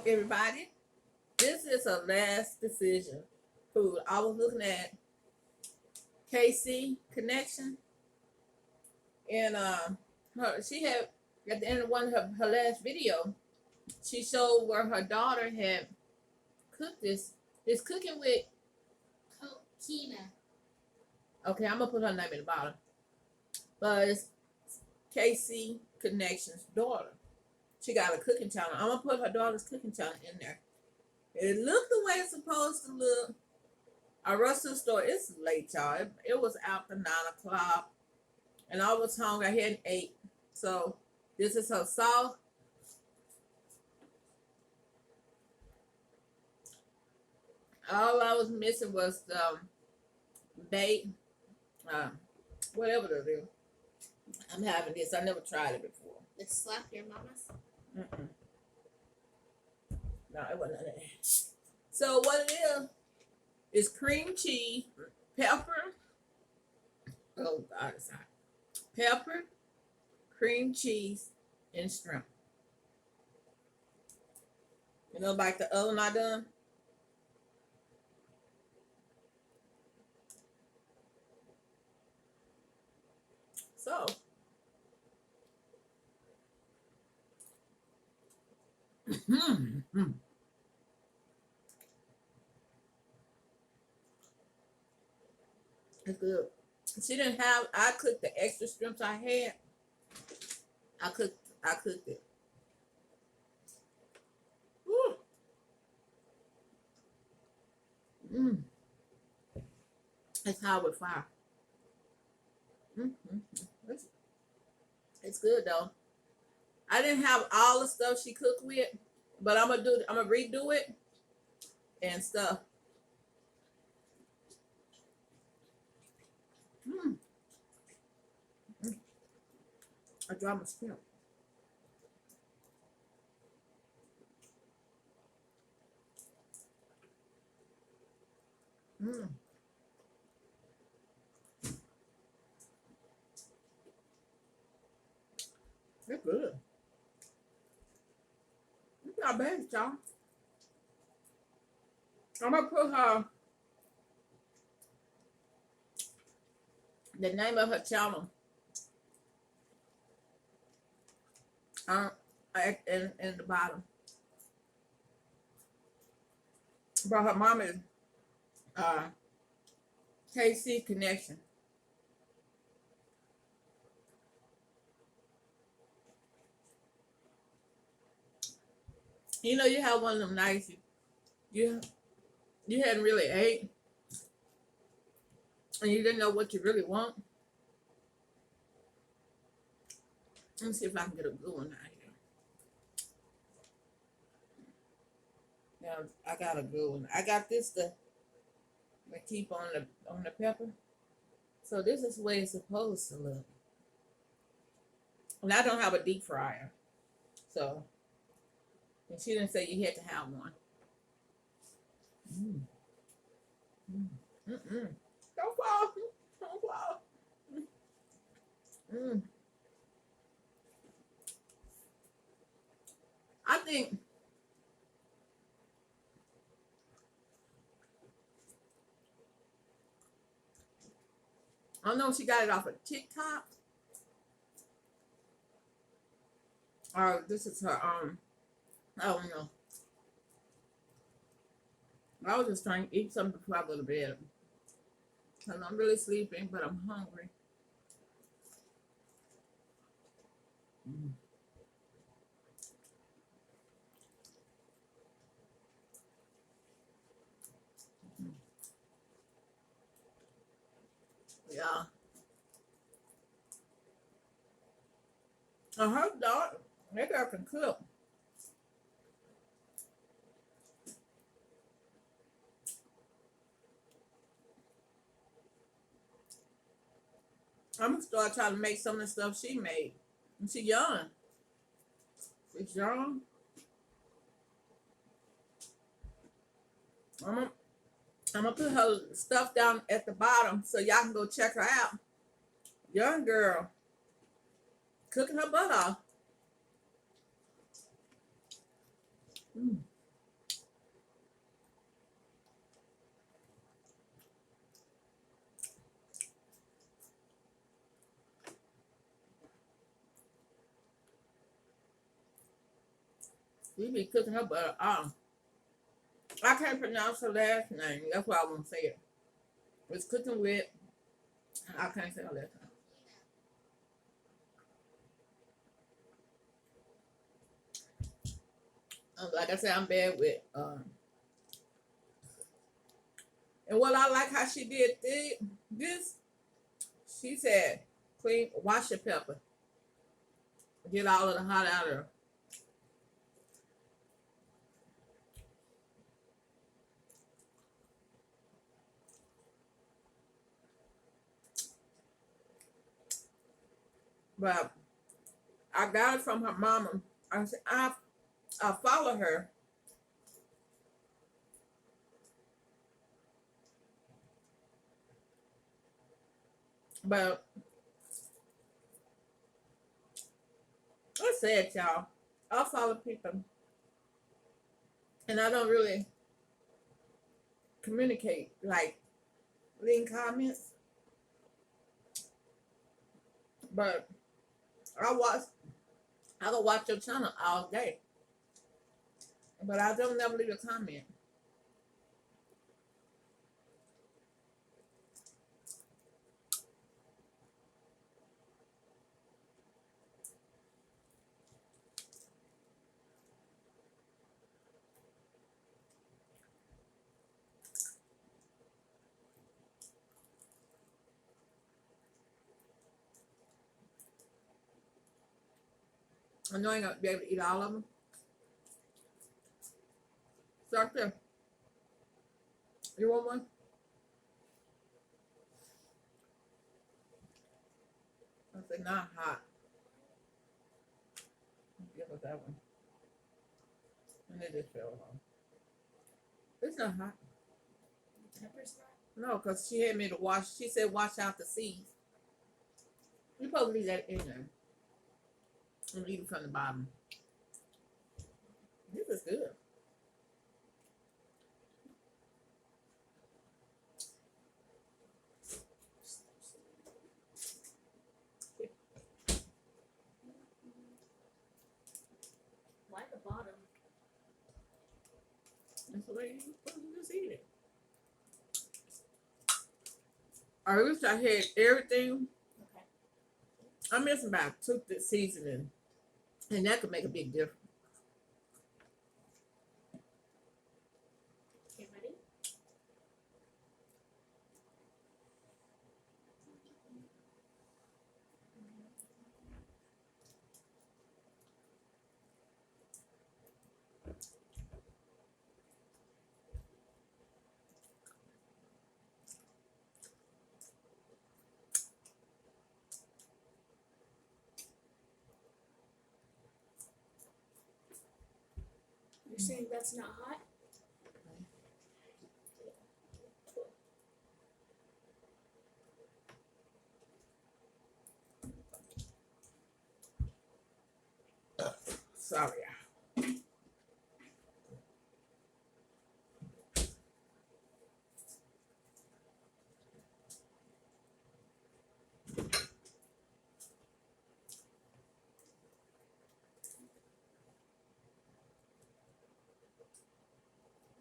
everybody. This is a last decision food. I was looking at KC Connection, and she had at the end of one of her last video, she showed where her daughter had cooked this cooking with. Kina. Okay, I'm gonna put her name in the bottom, but it's KC Connection's daughter. She got a cooking channel. I'm gonna put her daughter's cooking channel in there. It looked the way it's supposed to look. I rushed to the store. It's late, y'all. It was after 9 o'clock, and I was hungry. I hadn't ate, so this is her sauce. All I was missing was the bait, uh, whatever it is. I'm having this. I never tried it before. The slap your mama's. Mm-mm. No, it wasn't none of that. So what it is cream cheese, pepper. Oh God, it's hot. Pepper, cream cheese, and shrimp. You know, like the other one I done. So it's good. She didn't have. I cooked the extra shrimps I had. I cooked it. Woo. Mm. It's hot with fire. Mm-hmm. It's, it's good though. I didn't have all the stuff she cooked with, but I'm gonna redo it and stuff. Mm. Mm. I dropped my shrimp. Mm. It's good. It's not bad, y'all. I'm gonna put the name of her channel uh, in the bottom. But her mom is uh, KC Connection. You know, you have one of them nights you you hadn't really ate and you didn't know what you really want. Let me see if I can get a good one out here. Now I got a good one. I got this to keep on the pepper. So this is the way it's supposed to look. And I don't have a deep fryer. So and she didn't say you had to have one. Mm. Mm. Mm-mm. Don't fall. Don't fall. Mm. I think I don't know if she got it off of TikTok or this is her I don't know. I was just trying to eat something before I go to bed. Cause I'm really sleeping, but I'm hungry. Mm. Yeah. Her daughter, that girl can cook. I'm gonna start trying to make some of the stuff she made. And she young. She's young. I'm gonna, I'm gonna put her stuff down at the bottom so y'all can go check her out. Young girl, cooking her butt off. Mm. She be cooking her butter. I can't pronounce her last name. That's why I won't say it. It's cooking with. I can't say her last name. Like I said, I'm bad with. And what I like how she did this, she said, clean, wash your pepper, get all of the hot out of her. But I got it from her mama. I said I follow her. But I said, y'all, I follow people, and I don't really communicate like leave comments. But I watch, I can watch your channel all day, but I don't never leave a comment. I know I ain't gonna be able to eat all of them. Start there. You want one? I said not hot. Give us that one. And it just fell off. It's not hot. Pepper's not. No, because she had me to wash. She said wash out the seeds. You supposed to leave that in there and eat it from the bottom. This is good. Why the bottom? That's the way you're supposed to just eat it. I wish I had everything. Okay. I'm missing about two seasoning, and that could make a big difference. Okay, ready? You're saying that's not hot? Sorry.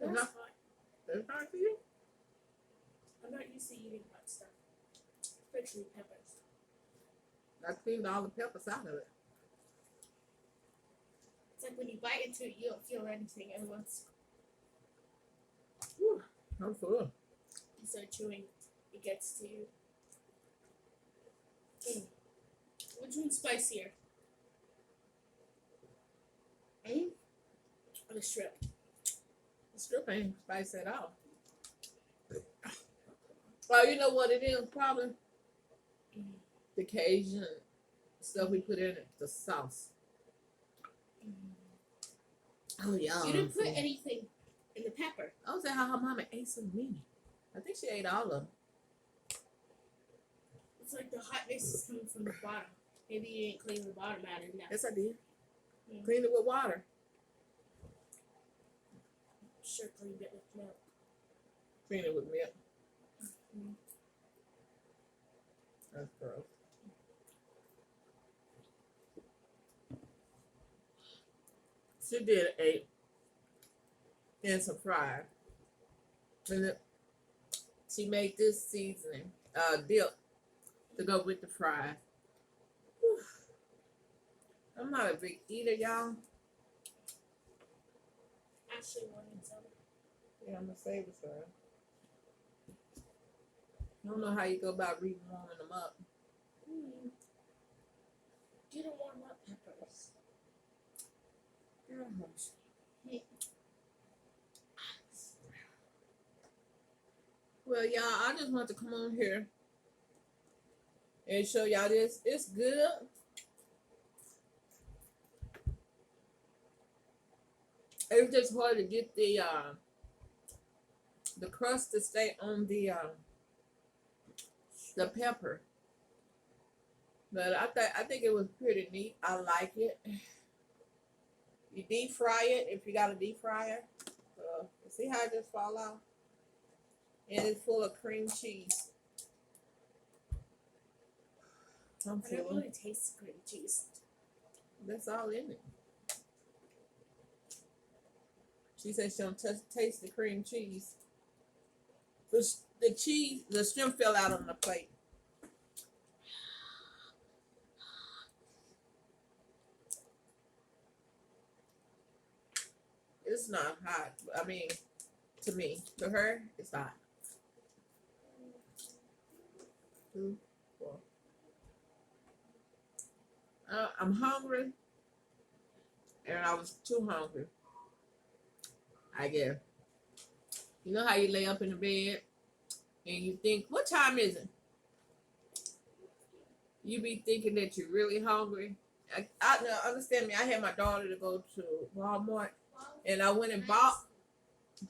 That's not- hot. That's hard for you? I'm not used to eating hot stuff, especially peppers. I cleaned all the peppers out of it. It's like when you bite into it, you don't feel anything, and once Whew, I'm full. you start chewing, it gets to you. Which one's spicier? Or the shrimp? The strip ain't spice at all. Well, you know what it is, probably? The Cajun stuff we put in it, the sauce. Oh, yeah. You didn't put anything in the pepper. I was saying how her mama ate so many. I think she ate all of them. It's like the hotness is coming from the bottom. Maybe you didn't clean the bottom out enough. Yes, I did. Yeah. Cleaned it with water. Sure cleaned it with milk. Cleaned it with milk. Mm. That's gross. She did 8 and some fries. And she made this seasoning, dip to go with the fries. Whew. I'm not a big eater, y'all. Actually wanted some. Yeah, I'm gonna save it for her. I don't know how you go about re-warming them up. You don't warm up peppers. Well, y'all, I just want to come on here and show y'all this. It's good. It's just hard to get the crust to stay on the pepper. But I think it was pretty neat. I like it. You deep fry it if you got a deep fryer. See how it just fall out? And it's full of cream cheese. I don't really taste cream cheese. That's all in it. She said she don't taste the cream cheese. The shrimp fell out on the plate. It's not hot. I mean, to me, to her, it's hot. 2, 4. I'm hungry, and I was too hungry. I guess. You know how you lay up in the bed and you think, what time is it? You be thinking that you're really hungry. I no, understand me. I had my daughter to go to Walmart, and I went and bought.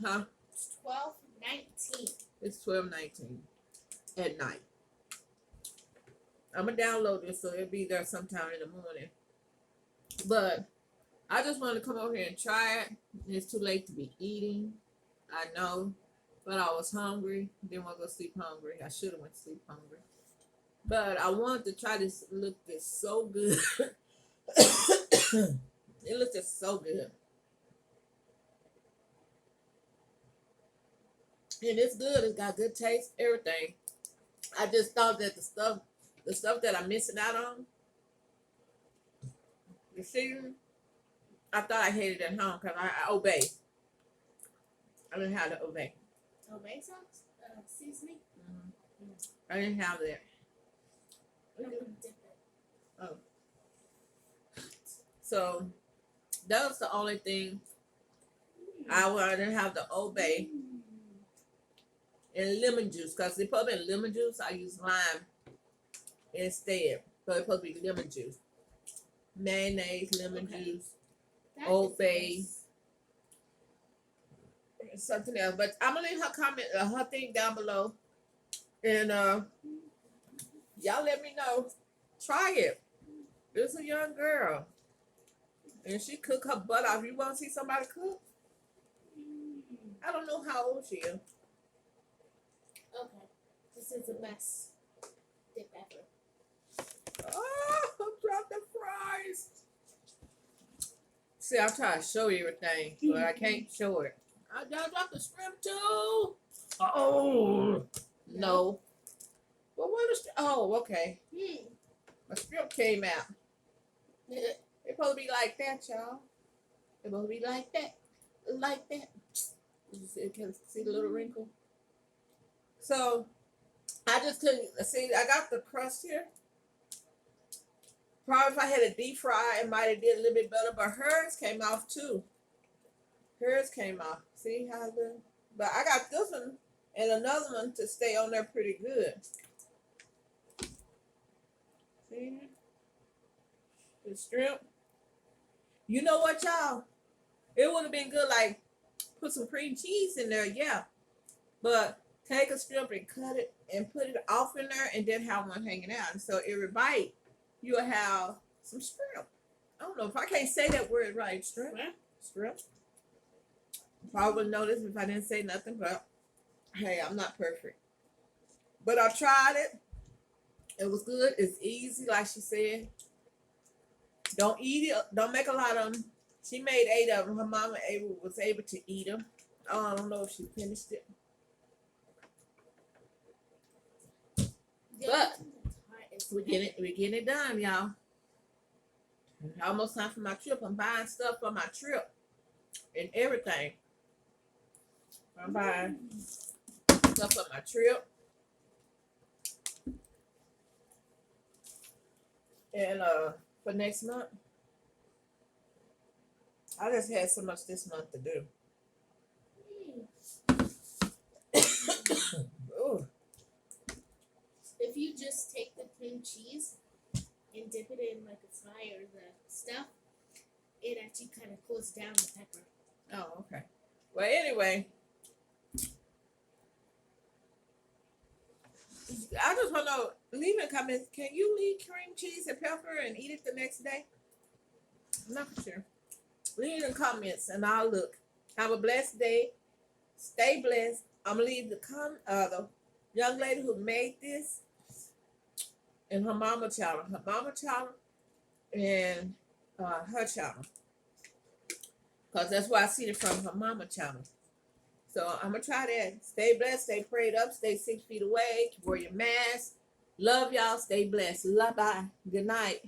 Huh? It's 12:19. It's 12:19 at night. I'm gonna download this so it'll be there sometime in the morning. But I just wanted to come over here and try it. It's too late to be eating. I know, but I was hungry. Didn't want to go sleep hungry. I should have went to sleep hungry. But I wanted to try this. It looked just so good. It looked just so good. And it's good. It's got good taste, everything. I just thought that the stuff that I'm missing out on, the seasoning, I thought I had it at home because I obey. I didn't have to obey. Obey sauce? Seasoning? I didn't have that. I'm gonna dip it. Oh. So that was the only thing I didn't have the obey and lemon juice because they put in lemon juice. I use lime instead. So it's supposed to be lemon juice, mayonnaise, lemon juice, That Old Bay, is nice. something else. But I'm gonna leave her comment, her thing down below, and y'all let me know. Try it. It's a young girl, and she cook her butt off. You want to see somebody cook? I don't know how old she is. Okay. This is the best dip ever. Oh, I dropped the fries. See, I'm trying to show you everything, but I can't show it. I dropped the shrimp too. Oh no. Well, what is? Oh, okay. My shrimp came out. It's supposed to be like that, y'all. It's supposed to be like that, like that. You can see the little wrinkle. So I just couldn't see. I got the crust here. Probably if I had a deep fry, it might have did a little bit better. But hers came off too. Hers came off. See how the? But I got this one and another one to stay on there pretty good. See the shrimp. You know what, y'all? It would have been good, like put some cream cheese in there, yeah. But take a shrimp and cut it and put it off in there, and then have one hanging out. And so every bite, you'll have some shrimp. I don't know if I can't say that word right. Shrimp. Shrimp. Probably wouldn't know this if I didn't say nothing, but hey, I'm not perfect. But I tried it. It was good. It's easy, like she said. Don't eat it. Don't make a lot of them. She made 8 of them. Her mama was able to eat them. Oh, I don't know if she finished it. The But only thing that's hard is we're getting it done, y'all. It's almost time for my trip. I'm buying stuff for my trip and everything. I'm buying stuff for my trip. And for next month. I just had so much this month to do. Ooh. if you just take the cream cheese and dip it in like a fry or the stuff, it actually kind of cools down the pepper. Oh, okay. Well, anyway, I just want to know, leave in comments, can you leave cream cheese and pepper and eat it the next day? I'm not for sure. Leave in the comments and I'll look. Have a blessed day. Stay blessed. I'm going to leave the young lady who made this and her mama channel. Her mama channel and her channel. Because that's where I see it from, her mama channel. So I'm going to try that. Stay blessed. Stay prayed up. Stay 6 feet away. Wear your mask. Love y'all. Stay blessed. Bye bye. Good night.